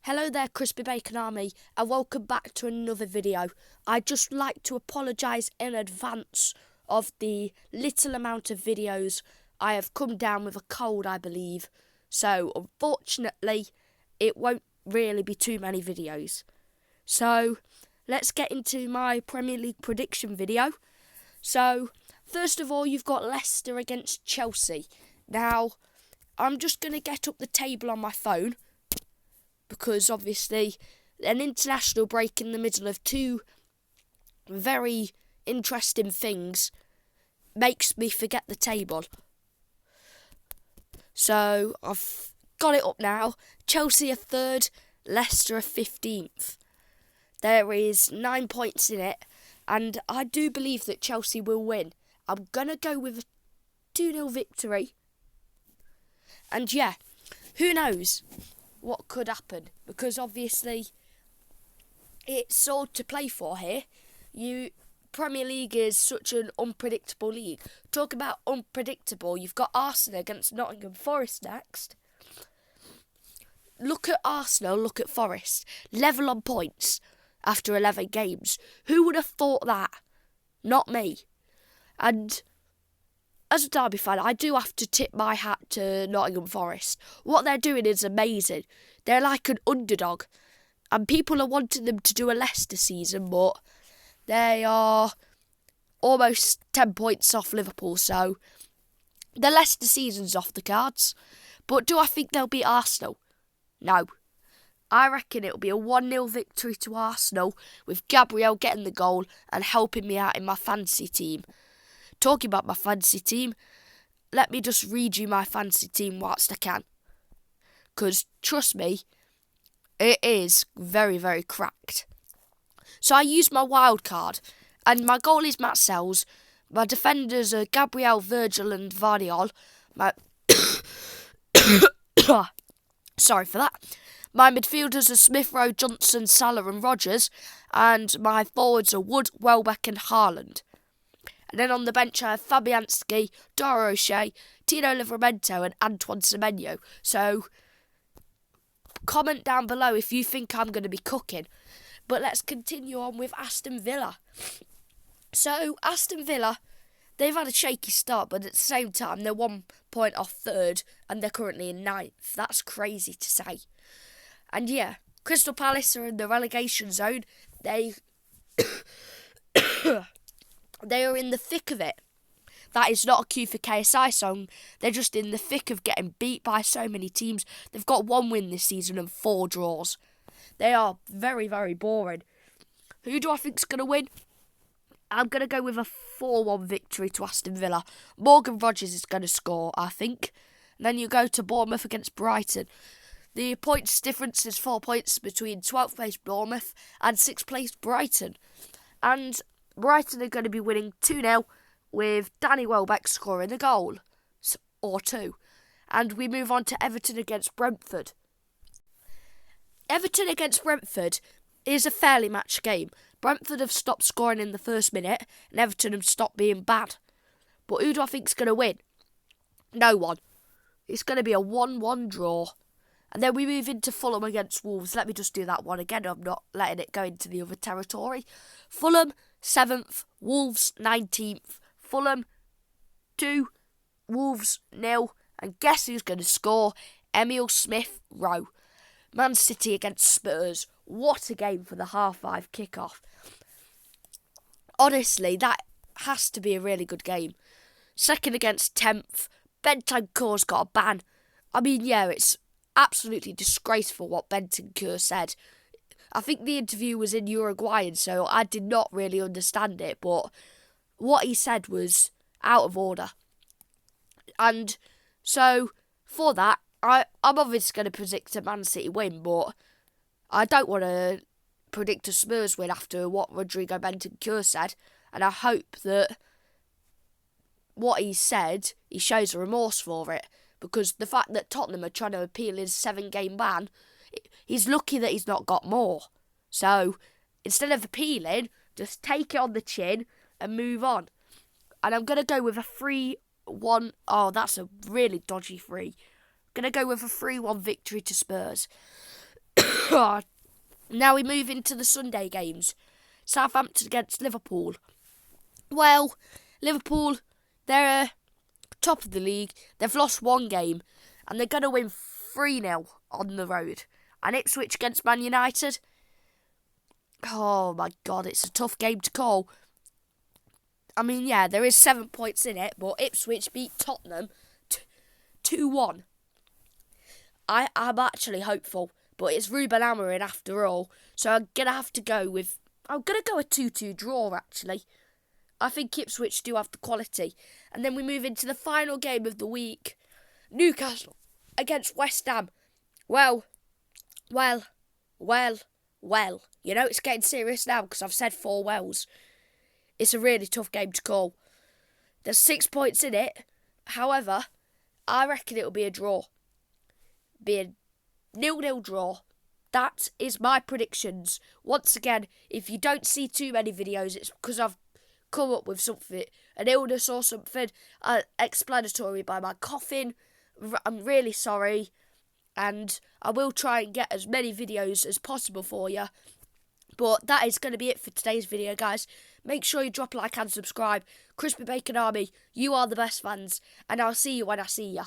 Hello there, Crispy Bacon Army, and welcome back to another video. I'd just like to apologise in advance of the little amount of videos. I have come down with a cold, I believe, so unfortunately it won't really be too many videos. So let's get into my Premier League prediction video. So first of all, you've got Leicester against Chelsea. Now, I'm just going to get up the table on my phone, because obviously an international break in the middle of two very interesting things makes me forget the table. So I've got it up now. Chelsea are third, Leicester are 15th. There is 9 points in it, and I do believe that Chelsea will win. I'm going to go with a 2-0 victory. And yeah, who knows what could happen, because obviously it's all to play for here. Premier League is such an unpredictable league. Talk about unpredictable, you've got Arsenal against Nottingham Forest next. Look at Arsenal, look at Forest, level on points after 11 games. Who would have thought that? Not me. And as a Derby fan, I do have to tip my hat to Nottingham Forest. What they're doing is amazing. They're like an underdog. And people are wanting them to do a Leicester season, but they are almost 10 points off Liverpool. So the Leicester season's off the cards. But do I think they'll beat Arsenal? No. I reckon it'll be a 1-0 victory to Arsenal, with Gabriel getting the goal and helping me out in my fantasy team. Talking about my fantasy team, let me just read you my fantasy team whilst I can. Because, trust me, it is very, very cracked. So I use my wild card, and my goal is Matt Sells. My defenders are Gabriel, Virgil and Vardiol. Sorry for that. My midfielders are Smith Rowe, Johnson, Salah and Rogers. And my forwards are Wood, Welbeck and Haaland. And then on the bench I have Fabianski, Dara O'Shea, Tino Livramento and Antoine Semenyo. So comment down below if you think I'm going to be cooking. But let's continue on with Aston Villa. So Aston Villa, they've had a shaky start, but at the same time they're 1 point off third and they're currently in 9th. That's crazy to say. And yeah, Crystal Palace are in the relegation zone. They are in the thick of it. That is not a Q for KSI song. They're just in the thick of getting beat by so many teams. They've got 1 win this season and 4 draws. They are very, very boring. Who do I think's going to win? I'm going to go with a 4-1 victory to Aston Villa. Morgan Rogers is going to score, I think. And then you go to Bournemouth against Brighton. The points difference is 4 points between 12th place Bournemouth and 6th place Brighton. And Brighton are going to be winning 2-0 with Danny Welbeck scoring a goal or 2. And we move on to Everton against Brentford. Everton against Brentford is a fairly matched game. Brentford have stopped scoring in the first minute and Everton have stopped being bad. But who do I think's going to win? No one. It's going to be a 1-1 draw. And then we move into Fulham against Wolves. Let me just do that one again. I'm not letting it go into the other territory. Fulham 7th, Wolves 19th. Fulham 2, Wolves 0. And guess who's going to score? Emile Smith Rowe. Man City against Spurs. What a game for the 5:30 kickoff. Honestly, that has to be a really good game. 2nd against 10th. Bentancur's got a ban. I mean, yeah, it's absolutely disgraceful what Bentancur said. I think the interview was in Uruguayan, so I did not really understand it, but what he said was out of order. And so, for that, I'm obviously going to predict a Man City win, but I don't want to predict a Spurs win after what Rodrigo Bentancur said, and I hope that what he said, he shows a remorse for it, because the fact that Tottenham are trying to appeal his 7-game ban, he's lucky that he's not got more. So, instead of appealing, just take it on the chin and move on. And I'm going to go with a 3-1. Oh, that's a really dodgy 3. I'm going to go with a 3-1 victory to Spurs. Now we move into the Sunday games. Southampton against Liverpool. Well, Liverpool, they're top of the league. They've lost one game, and they're going to win 3-0 on the road. And Ipswich against Man United. Oh my God, it's a tough game to call. I mean, yeah, there is 7 points in it, but Ipswich beat Tottenham 2-1. I'm actually hopeful, but it's Ruben Amorim after all, so I'm going to have to go with... I'm going to go a 2-2 draw, actually. I think Ipswich do have the quality. And then we move into the final game of the week. Newcastle against West Ham. Well. You know, it's getting serious now because I've said 4 wells. It's a really tough game to call. There's 6 points in it. However, I reckon it'll be a draw. Be a 0-0 draw. That is my predictions. Once again, if you don't see too many videos, it's because I've come up with something, an illness or something, explanatory by my coughing. I'm really sorry. And I will try and get as many videos as possible for you. But that is going to be it for today's video, guys. Make sure you drop a like and subscribe. Crispy Bacon Army, you are the best fans. And I'll see you when I see ya.